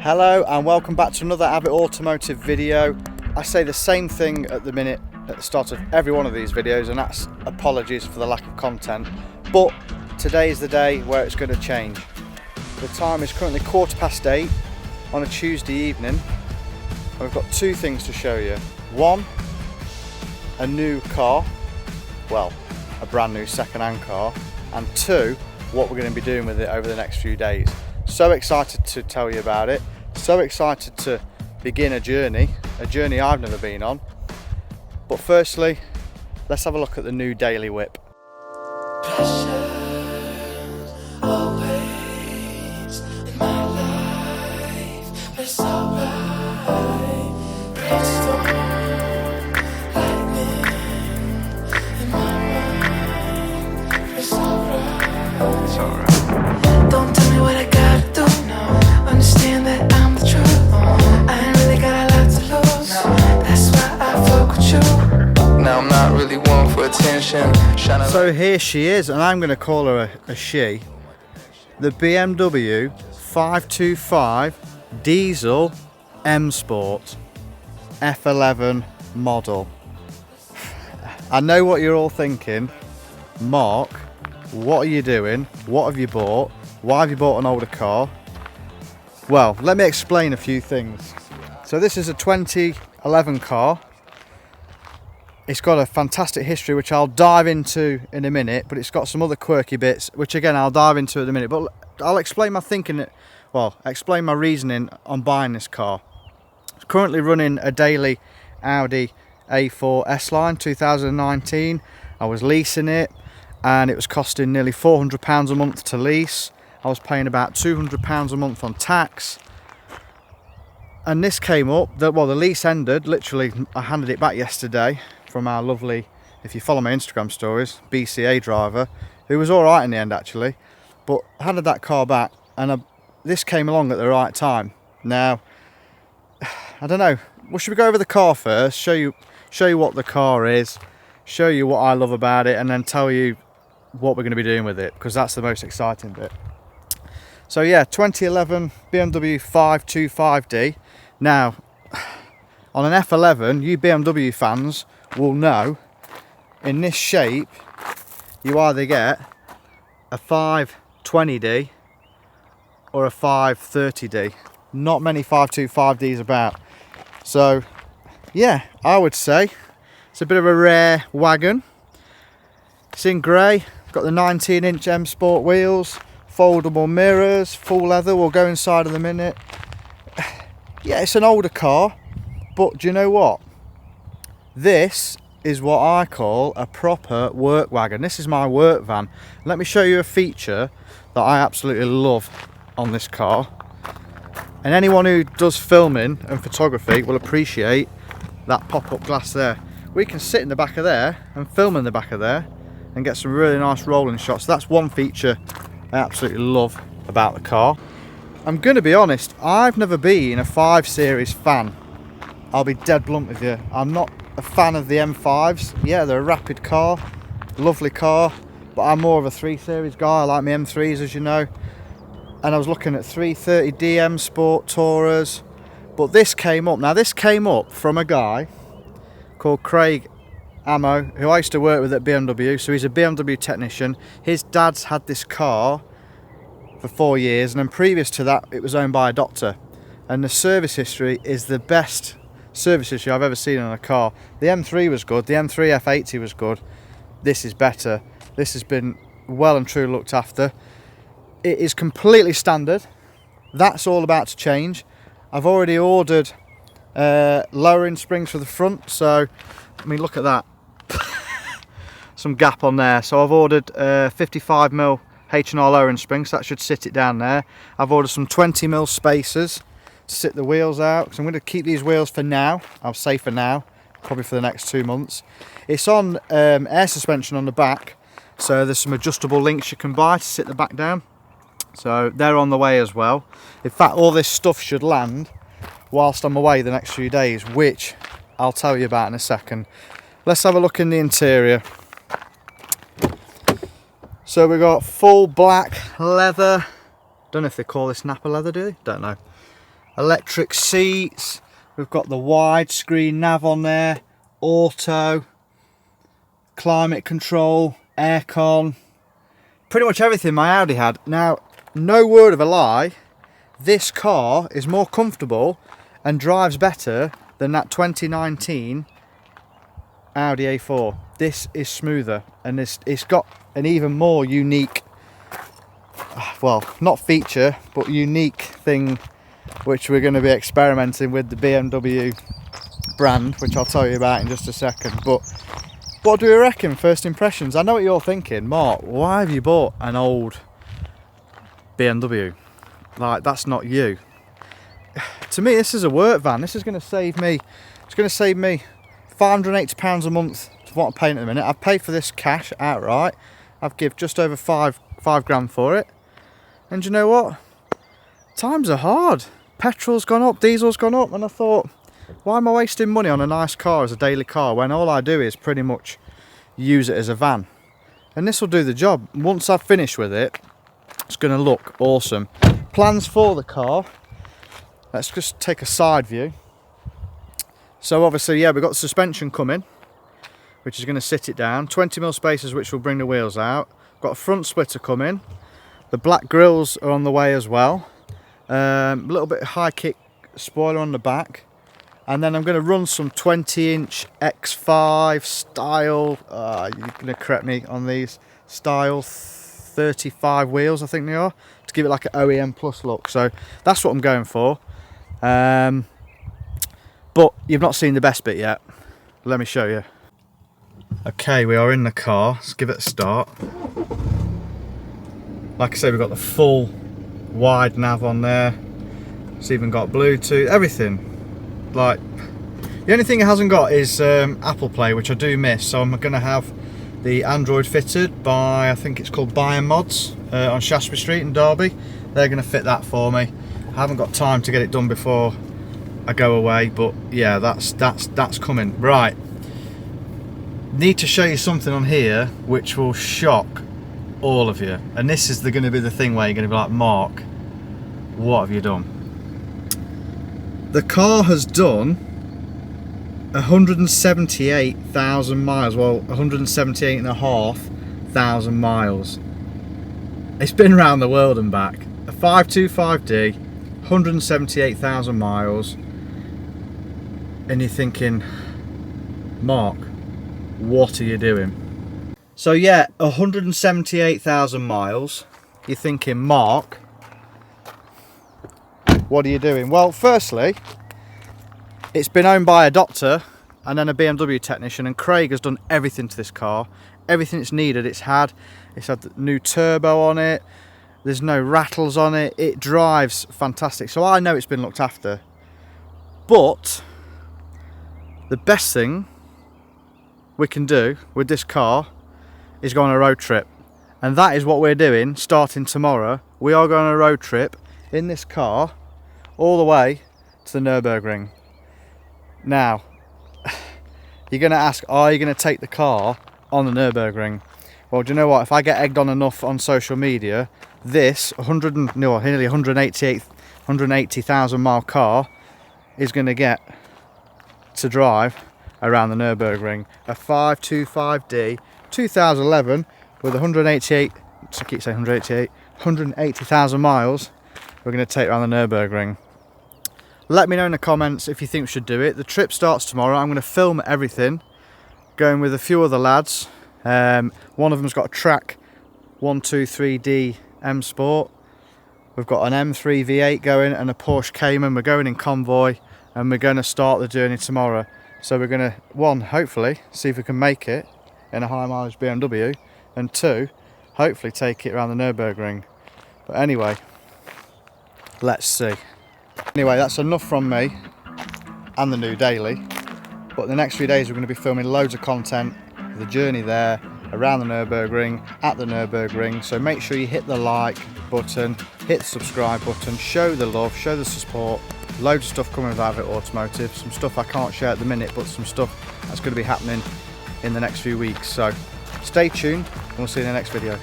Hello and welcome back to another Abbott Automotive video. I say the same thing at the minute at the start of every one of these videos, and that's apologies for the lack of content, but today is the day where it's going to change. The time is currently 8:15 on a Tuesday evening, and we've got two things to show you. One, a new car, well, a brand new second-hand car, and two, what we're going to be doing with it over the next few days. So excited to tell you about it, so excited to begin a journey I've never been on. But firstly, let's have a look at the new daily whip. Don't tell me what I gotta do. Understand that I'm the truth. I ain't really got a lot to lose. That's why I fuck with you. Now I'm not really one for attention. So here she is, and I'm going to call her a she. The BMW 525 Diesel M Sport F11 model. I know what you're all thinking. Mark, what are you doing? What have you bought? Why have you bought an older car? Well, let me explain a few things. So this is a 2011 car. It's got a fantastic history, which I'll dive into in a minute, but it's got some other quirky bits, which again I'll dive into in a minute. But I'll explain my thinking, well, explain my reasoning on buying this car. It's currently running a daily Audi A4 S-Line 2019. I was leasing it, and it was costing nearly £400 a month to lease. I was paying about £200 a month on tax. And this came up, the lease ended, literally I handed it back yesterday from our lovely, if you follow my Instagram stories, BCA driver, who was alright in the end actually, but I handed that car back, and this came along at the right time. Now, I don't know, well, should we go over the car first, show you what the car is, show you what I love about it, and then tell you what we're going to be doing with it, because that's the most exciting bit. So yeah, 2011 BMW 525D. Now, on an F11, you BMW fans will know, in this shape, you either get a 520D or a 530D. Not many 525Ds about. So yeah, I would say it's a bit of a rare wagon. It's in grey, got the 19-inch M Sport wheels, foldable mirrors, full leather. We'll go inside in a minute. Yeah, it's an older car, but do you know what? This is what I call a proper work wagon. This is my work van. Let me show you a feature that I absolutely love on this car. And anyone who does filming and photography will appreciate that pop-up glass there. We can sit in the back of there and film in the back of there and get some really nice rolling shots. That's one feature I absolutely love about the car. I'm going to be honest, I've never been a 5 Series fan. I'll be dead blunt with you. I'm not a fan of the M5s. Yeah, they're a rapid car, lovely car, but I'm more of a 3 Series guy. I like my M3s, as you know. And I was looking at 330D M Sport Tourers, but this came up. Now, this came up from a guy called Craig Ammo, who I used to work with at BMW, so he's a BMW technician. His dad's had this car for 4 years, and then previous to that it was owned by a doctor, and the service history is the best service history I've ever seen on a car. The M3 was good, the M3 F80 was good. This is better. This has been well and truly looked after. It is completely standard. That's all about to change. I've already ordered lowering springs for the front, so I mean, look at that. Some gap on there. So I've ordered 55mm H&R lowering springs, so that should sit it down there. I've ordered some 20mm spacers to sit the wheels out, because I'm going to keep these wheels for now. I'll say for now, probably for the next 2 months. It's on air suspension on the back, so there's some adjustable links you can buy to sit the back down. So they're on the way as well. In fact, all this stuff should land whilst I'm away the next few days, which I'll tell you about in a second. Let's have a look in the interior. So we've got full black leather. Don't know if they call this Napa leather, do they? Don't know. electric seats, we've got the widescreen nav on there, auto, climate control, aircon, pretty much everything my Audi had. Now, no word of a lie, this car is more comfortable and drives better than that 2019 Audi A4. This is smoother, and it's got an even more unique, well, not feature, but unique thing, which we're going to be experimenting with the BMW brand, which I'll tell you about in just a second. But what do we reckon, first impressions? I know what you're thinking, Mark, why have you bought an old BMW? Like, that's not you. To me, this is a work van. This is going to save me, it's going to save me £580 a month for what I'm paying at the minute. I've paid for this cash outright. I've given just over five grand for it. And you know what? Times are hard. Petrol's gone up, diesel's gone up, and I thought, why am I wasting money on a nice car as a daily car when all I do is pretty much use it as a van? And this will do the job. Once I've finished with it, it's going to look awesome. Plans for the car. Let's just take a side view. So obviously, yeah, we've got the suspension coming, which is going to sit it down. 20mm spacers, which will bring the wheels out. Got a front splitter coming. The black grills are on the way as well. A little bit of high kick spoiler on the back. And then I'm going to run some 20-inch X5 style, you're going to correct me on these, style 35 wheels, I think they are, to give it like an OEM plus look. So that's what I'm going for. But you've not seen the best bit yet. Let me show you. Okay, we are in the car. Let's give it a start. Like I say, we've got the full wide nav on there. It's even got Bluetooth, everything. Like, the only thing it hasn't got is Apple Play, which I do miss. So I'm going to have the Android fitted by, I think it's called Mods on Shaftesbury Street in Derby. They're going to fit that for me. I haven't got time to get it done before I go away, but yeah, that's coming. Right, need to show you something on here which will shock all of you, and this is going to be the thing where you're going to be like, Mark, what have you done? The car has done 178,000 miles, well, 178,500 miles. It's been around the world and back. A 525D, 178,000 miles, and you're thinking, Mark, what are you doing? So yeah, 178,000 miles. You're thinking, Mark, what are you doing? Well, firstly, it's been owned by a doctor and then a BMW technician, and Craig has done everything to this car. Everything it's needed, it's had the new turbo on it. There's no rattles on it. It drives fantastic. So I know it's been looked after. But the best thing we can do with this car is go on a road trip. And that is what we're doing starting tomorrow. We are going on a road trip in this car all the way to the Nurburgring. Now, you're going to ask, are you going to take the car on the Nurburgring? Well, do you know what? If I get egged on enough on social media, this nearly 180,000 mile car is going to get to drive around the Nurburgring. A 525D 2011 with 180,000 miles we're going to take around the Nurburgring. Let me know in the comments if you think we should do it. The trip starts tomorrow. I'm going to film everything, going with a few other lads. One of them's got a Track 123D M Sport. We've got an M3 V8 going and a Porsche Cayman. We're going in convoy and we're going to start the journey tomorrow. So we're going to, one, hopefully see if we can make it in a high mileage BMW, and two, hopefully take it around the Nurburgring. But anyway, let's see. Anyway, that's enough from me and the new daily. But the next few days we're going to be filming loads of content, the journey there, around the Nurburgring, at the Nurburgring. So make sure you hit the like button, hit the subscribe button, show the love, show the support. Loads of stuff coming with Advert Automotive, some stuff I can't share at the minute, but some stuff that's going to be happening in the next few weeks. So stay tuned and we'll see you in the next video.